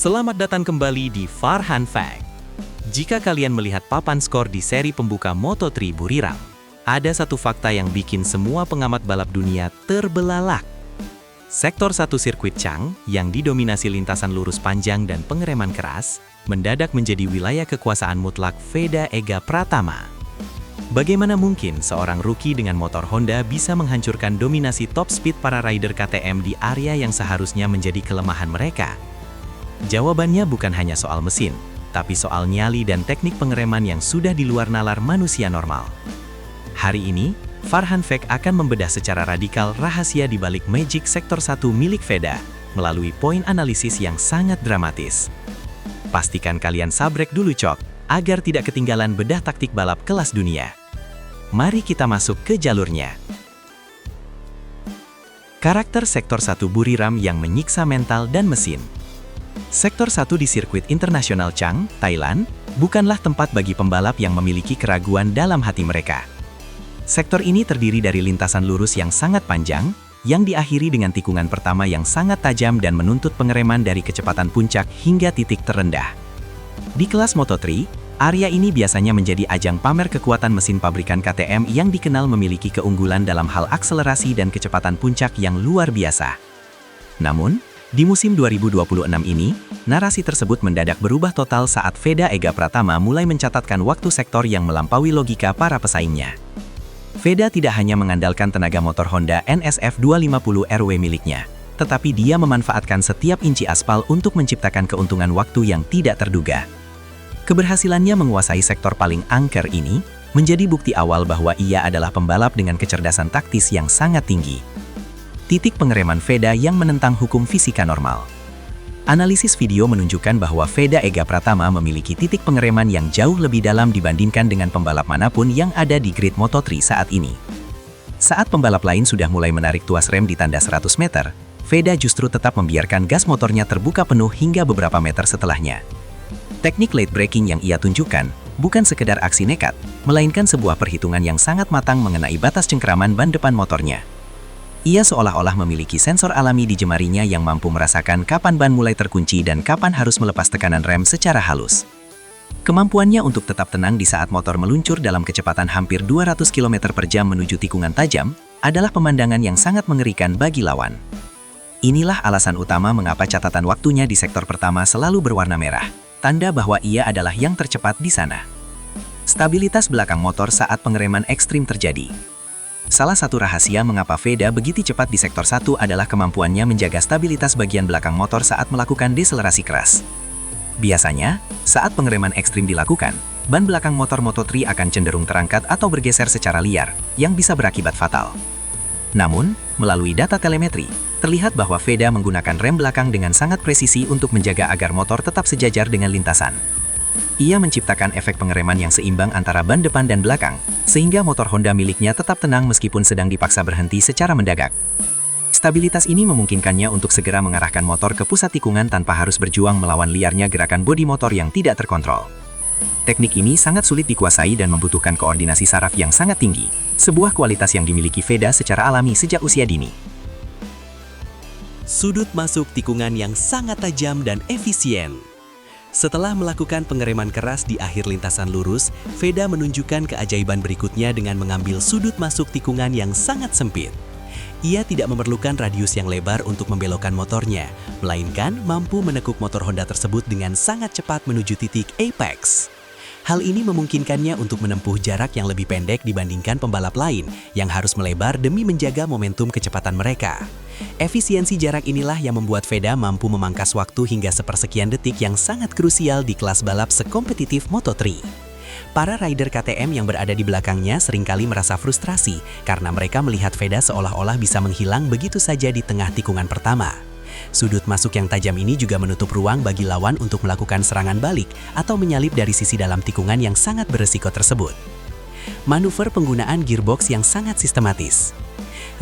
Selamat datang kembali di Farhan Fact. Jika kalian melihat papan skor di seri pembuka Moto3 Buriram, ada satu fakta yang bikin semua pengamat balap dunia terbelalak. Sektor 1 sirkuit Chang, yang didominasi lintasan lurus panjang dan pengereman keras, mendadak menjadi wilayah kekuasaan mutlak Veda Ega Pratama. Bagaimana mungkin seorang rookie dengan motor Honda bisa menghancurkan dominasi top speed para rider KTM di area yang seharusnya menjadi kelemahan mereka? Jawabannya bukan hanya soal mesin, tapi soal nyali dan teknik pengereman yang sudah di luar nalar manusia normal. Hari ini, Farhan Fact akan membedah secara radikal rahasia di balik Magic Sektor 1 milik Veda, melalui poin analisis yang sangat dramatis. Pastikan kalian sabrek dulu cok, agar tidak ketinggalan bedah taktik balap kelas dunia. Mari kita masuk ke jalurnya. Karakter Sektor 1 Buriram yang menyiksa mental dan mesin. Sektor 1 di sirkuit internasional Chang, Thailand, bukanlah tempat bagi pembalap yang memiliki keraguan dalam hati mereka. Sektor ini terdiri dari lintasan lurus yang sangat panjang, yang diakhiri dengan tikungan pertama yang sangat tajam dan menuntut pengereman dari kecepatan puncak hingga titik terendah. Di kelas Moto3, area ini biasanya menjadi ajang pamer kekuatan mesin pabrikan KTM yang dikenal memiliki keunggulan dalam hal akselerasi dan kecepatan puncak yang luar biasa. Namun, di musim 2026 ini, narasi tersebut mendadak berubah total saat Veda Ega Pratama mulai mencatatkan waktu sektor yang melampaui logika para pesaingnya. Veda tidak hanya mengandalkan tenaga motor Honda NSF 250 RW miliknya, tetapi dia memanfaatkan setiap inci aspal untuk menciptakan keuntungan waktu yang tidak terduga. Keberhasilannya menguasai sektor paling angker ini menjadi bukti awal bahwa ia adalah pembalap dengan kecerdasan taktis yang sangat tinggi. Titik pengereman Veda yang menentang hukum fisika normal. Analisis video menunjukkan bahwa Veda Ega Pratama memiliki titik pengereman yang jauh lebih dalam dibandingkan dengan pembalap manapun yang ada di grid Moto3 saat ini. Saat pembalap lain sudah mulai menarik tuas rem di tanda 100 meter, Veda justru tetap membiarkan gas motornya terbuka penuh hingga beberapa meter setelahnya. Teknik late braking yang ia tunjukkan bukan sekedar aksi nekat, melainkan sebuah perhitungan yang sangat matang mengenai batas cengkeraman ban depan motornya. Ia seolah-olah memiliki sensor alami di jemarinya yang mampu merasakan kapan ban mulai terkunci dan kapan harus melepas tekanan rem secara halus. Kemampuannya untuk tetap tenang di saat motor meluncur dalam kecepatan hampir 200 km per jam menuju tikungan tajam adalah pemandangan yang sangat mengerikan bagi lawan. Inilah alasan utama mengapa catatan waktunya di sektor pertama selalu berwarna merah, tanda bahwa ia adalah yang tercepat di sana. Stabilitas belakang motor saat pengereman ekstrim terjadi. Salah satu rahasia mengapa Veda begitu cepat di sektor 1 adalah kemampuannya menjaga stabilitas bagian belakang motor saat melakukan deselerasi keras. Biasanya, saat pengereman ekstrim dilakukan, ban belakang motor Moto3 akan cenderung terangkat atau bergeser secara liar, yang bisa berakibat fatal. Namun, melalui data telemetri, terlihat bahwa Veda menggunakan rem belakang dengan sangat presisi untuk menjaga agar motor tetap sejajar dengan lintasan. Ia menciptakan efek pengereman yang seimbang antara ban depan dan belakang, sehingga motor Honda miliknya tetap tenang meskipun sedang dipaksa berhenti secara mendadak. Stabilitas ini memungkinkannya untuk segera mengarahkan motor ke pusat tikungan tanpa harus berjuang melawan liarnya gerakan bodi motor yang tidak terkontrol. Teknik ini sangat sulit dikuasai dan membutuhkan koordinasi saraf yang sangat tinggi, sebuah kualitas yang dimiliki Veda secara alami sejak usia dini. Sudut masuk tikungan yang sangat tajam dan efisien. Setelah melakukan pengereman keras di akhir lintasan lurus, Veda menunjukkan keajaiban berikutnya dengan mengambil sudut masuk tikungan yang sangat sempit. Ia tidak memerlukan radius yang lebar untuk membelokkan motornya, melainkan mampu menekuk motor Honda tersebut dengan sangat cepat menuju titik apex. Hal ini memungkinkannya untuk menempuh jarak yang lebih pendek dibandingkan pembalap lain yang harus melebar demi menjaga momentum kecepatan mereka. Efisiensi jarak inilah yang membuat Veda mampu memangkas waktu hingga sepersekian detik yang sangat krusial di kelas balap sekompetitif Moto3. Para rider KTM yang berada di belakangnya seringkali merasa frustrasi karena mereka melihat Veda seolah-olah bisa menghilang begitu saja di tengah tikungan pertama. Sudut masuk yang tajam ini juga menutup ruang bagi lawan untuk melakukan serangan balik atau menyalip dari sisi dalam tikungan yang sangat beresiko tersebut. Manuver penggunaan gearbox yang sangat sistematis.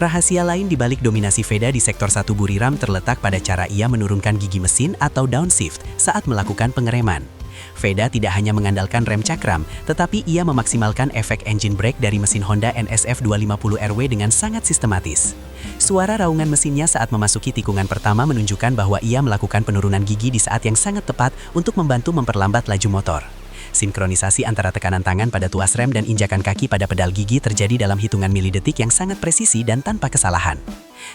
Rahasia lain di balik dominasi Veda di sektor 1 Buriram terletak pada cara ia menurunkan gigi mesin atau downshift saat melakukan pengereman. Veda tidak hanya mengandalkan rem cakram, tetapi ia memaksimalkan efek engine brake dari mesin Honda NSF 250 RW dengan sangat sistematis. Suara raungan mesinnya saat memasuki tikungan pertama menunjukkan bahwa ia melakukan penurunan gigi di saat yang sangat tepat untuk membantu memperlambat laju motor. Sinkronisasi antara tekanan tangan pada tuas rem dan injakan kaki pada pedal gigi terjadi dalam hitungan milidetik yang sangat presisi dan tanpa kesalahan.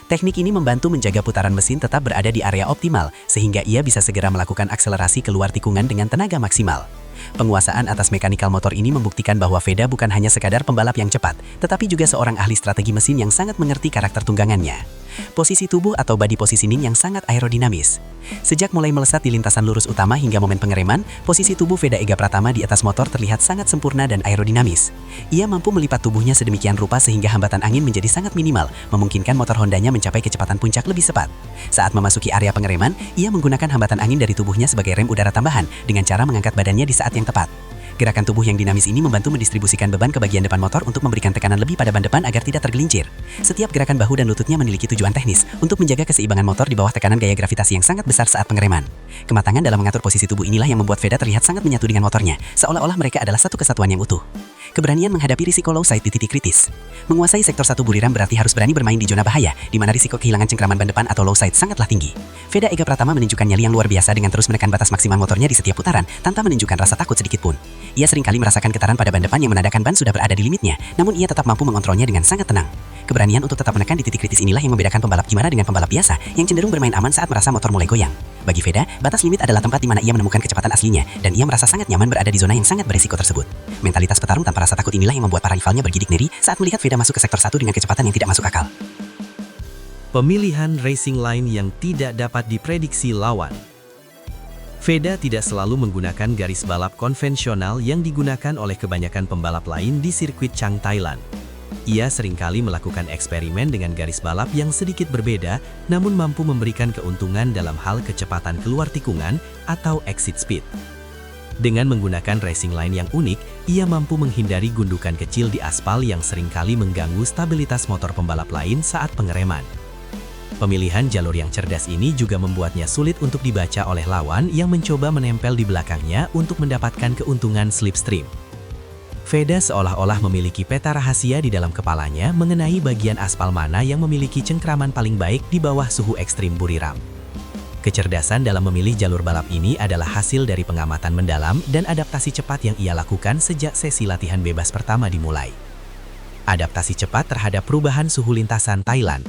Teknik ini membantu menjaga putaran mesin tetap berada di area optimal, sehingga ia bisa segera melakukan akselerasi keluar tikungan dengan tenaga maksimal. Penguasaan atas mekanikal motor ini membuktikan bahwa Veda bukan hanya sekadar pembalap yang cepat, tetapi juga seorang ahli strategi mesin yang sangat mengerti karakter tunggangannya. Posisi tubuh atau body positioning yang sangat aerodinamis. Sejak mulai melesat di lintasan lurus utama hingga momen pengereman, posisi tubuh Veda Ega Pratama di atas motor terlihat sangat sempurna dan aerodinamis. Ia mampu melipat tubuhnya sedemikian rupa sehingga hambatan angin menjadi sangat minimal, memungkinkan motor Hondanya mencapai kecepatan puncak lebih cepat. Saat memasuki area pengereman, ia menggunakan hambatan angin dari tubuhnya sebagai rem udara tambahan dengan cara mengangkat badannya di saat yang tepat. Gerakan tubuh yang dinamis ini membantu mendistribusikan beban ke bagian depan motor untuk memberikan tekanan lebih pada ban depan agar tidak tergelincir. Setiap gerakan bahu dan lututnya memiliki tujuan teknis untuk menjaga keseimbangan motor di bawah tekanan gaya gravitasi yang sangat besar saat pengereman. Kematangan dalam mengatur posisi tubuh inilah yang membuat Veda terlihat sangat menyatu dengan motornya, seolah-olah mereka adalah satu kesatuan yang utuh. Keberanian menghadapi risiko low side di titik kritis. Menguasai sektor 1 Buriram berarti harus berani bermain di zona bahaya, di mana risiko kehilangan cengkraman ban depan atau low side sangatlah tinggi. Veda Ega Pratama menunjukkan nyali yang luar biasa dengan terus menekan batas maksimal motornya di setiap putaran, tanpa menunjukkan rasa takut sedikit pun. Ia seringkali merasakan getaran pada ban depan yang menandakan ban sudah berada di limitnya, namun ia tetap mampu mengontrolnya dengan sangat tenang. Keberanian untuk tetap menekan di titik kritis inilah yang membedakan pembalap gimana dengan pembalap biasa, yang cenderung bermain aman saat merasa motor mulai goyang. Bagi Veda, batas limit adalah tempat di mana ia menemukan kecepatan aslinya, dan ia merasa sangat nyaman berada di zona yang sangat berisiko tersebut. Mentalitas petarung tanpa rasa takut inilah yang membuat para rivalnya bergidik ngeri saat melihat Veda masuk ke sektor 1 dengan kecepatan yang tidak masuk akal. Pemilihan racing line yang tidak dapat diprediksi lawan. Veda tidak selalu menggunakan garis balap konvensional yang digunakan oleh kebanyakan pembalap lain di sirkuit Chang, Thailand. Ia seringkali melakukan eksperimen dengan garis balap yang sedikit berbeda, namun mampu memberikan keuntungan dalam hal kecepatan keluar tikungan atau exit speed. Dengan menggunakan racing line yang unik, ia mampu menghindari gundukan kecil di aspal yang seringkali mengganggu stabilitas motor pembalap lain saat pengereman. Pemilihan jalur yang cerdas ini juga membuatnya sulit untuk dibaca oleh lawan yang mencoba menempel di belakangnya untuk mendapatkan keuntungan slipstream. Veda seolah-olah memiliki peta rahasia di dalam kepalanya mengenai bagian aspal mana yang memiliki cengkraman paling baik di bawah suhu ekstrim Buriram. Kecerdasan dalam memilih jalur balap ini adalah hasil dari pengamatan mendalam dan adaptasi cepat yang ia lakukan sejak sesi latihan bebas pertama dimulai. Adaptasi cepat terhadap perubahan suhu lintasan Thailand.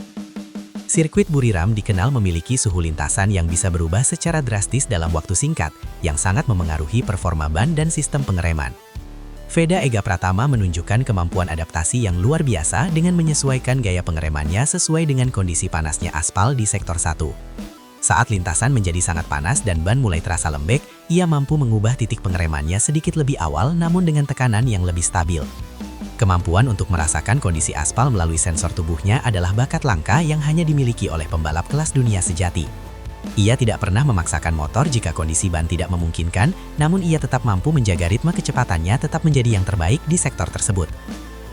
Sirkuit Buriram dikenal memiliki suhu lintasan yang bisa berubah secara drastis dalam waktu singkat, yang sangat memengaruhi performa ban dan sistem pengereman. Veda Ega Pratama menunjukkan kemampuan adaptasi yang luar biasa dengan menyesuaikan gaya pengeremannya sesuai dengan kondisi panasnya aspal di sektor 1. Saat lintasan menjadi sangat panas dan ban mulai terasa lembek, ia mampu mengubah titik pengeremannya sedikit lebih awal namun dengan tekanan yang lebih stabil. Kemampuan untuk merasakan kondisi aspal melalui sensor tubuhnya adalah bakat langka yang hanya dimiliki oleh pembalap kelas dunia sejati. Ia tidak pernah memaksakan motor jika kondisi ban tidak memungkinkan, namun ia tetap mampu menjaga ritme kecepatannya tetap menjadi yang terbaik di sektor tersebut.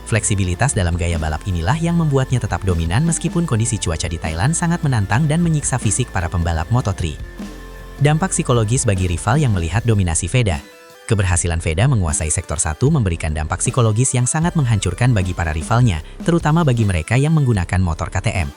Fleksibilitas dalam gaya balap inilah yang membuatnya tetap dominan meskipun kondisi cuaca di Thailand sangat menantang dan menyiksa fisik para pembalap Moto3. Dampak psikologis bagi rival yang melihat dominasi Veda. Keberhasilan Veda menguasai sektor 1 memberikan dampak psikologis yang sangat menghancurkan bagi para rivalnya, terutama bagi mereka yang menggunakan motor KTM.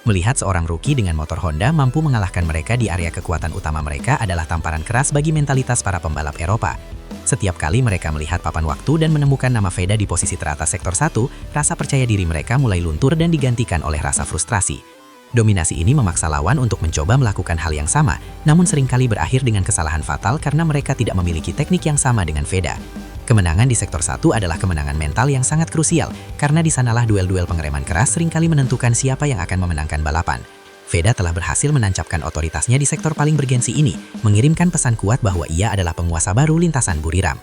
Melihat seorang rookie dengan motor Honda mampu mengalahkan mereka di area kekuatan utama mereka adalah tamparan keras bagi mentalitas para pembalap Eropa. Setiap kali mereka melihat papan waktu dan menemukan nama Veda di posisi teratas sektor 1, rasa percaya diri mereka mulai luntur dan digantikan oleh rasa frustrasi. Dominasi ini memaksa lawan untuk mencoba melakukan hal yang sama, namun seringkali berakhir dengan kesalahan fatal karena mereka tidak memiliki teknik yang sama dengan Veda. Kemenangan di sektor 1 adalah kemenangan mental yang sangat krusial, karena di sanalah duel-duel pengereman keras seringkali menentukan siapa yang akan memenangkan balapan. Veda telah berhasil menancapkan otoritasnya di sektor paling bergensi ini, mengirimkan pesan kuat bahwa ia adalah penguasa baru lintasan Buriram.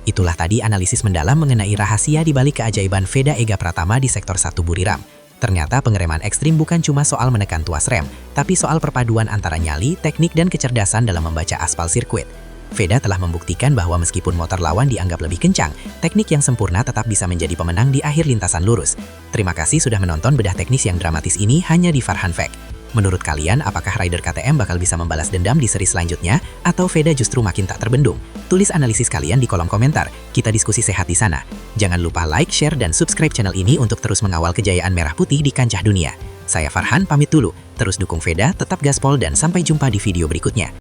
Itulah tadi analisis mendalam mengenai rahasia di balik keajaiban Veda Ega Pratama di sektor 1 Buriram. Ternyata pengereman ekstrim bukan cuma soal menekan tuas rem, tapi soal perpaduan antara nyali, teknik, dan kecerdasan dalam membaca aspal sirkuit. Veda telah membuktikan bahwa meskipun motor lawan dianggap lebih kencang, teknik yang sempurna tetap bisa menjadi pemenang di akhir lintasan lurus. Terima kasih sudah menonton bedah teknis yang dramatis ini hanya di Farhan Fact. Menurut kalian, apakah rider KTM bakal bisa membalas dendam di seri selanjutnya, atau Veda justru makin tak terbendung? Tulis analisis kalian di kolom komentar, kita diskusi sehat di sana. Jangan lupa like, share, dan subscribe channel ini untuk terus mengawal kejayaan Merah Putih di kancah dunia. Saya Farhan pamit dulu. Terus dukung Veda, tetap gaspol dan sampai jumpa di video berikutnya.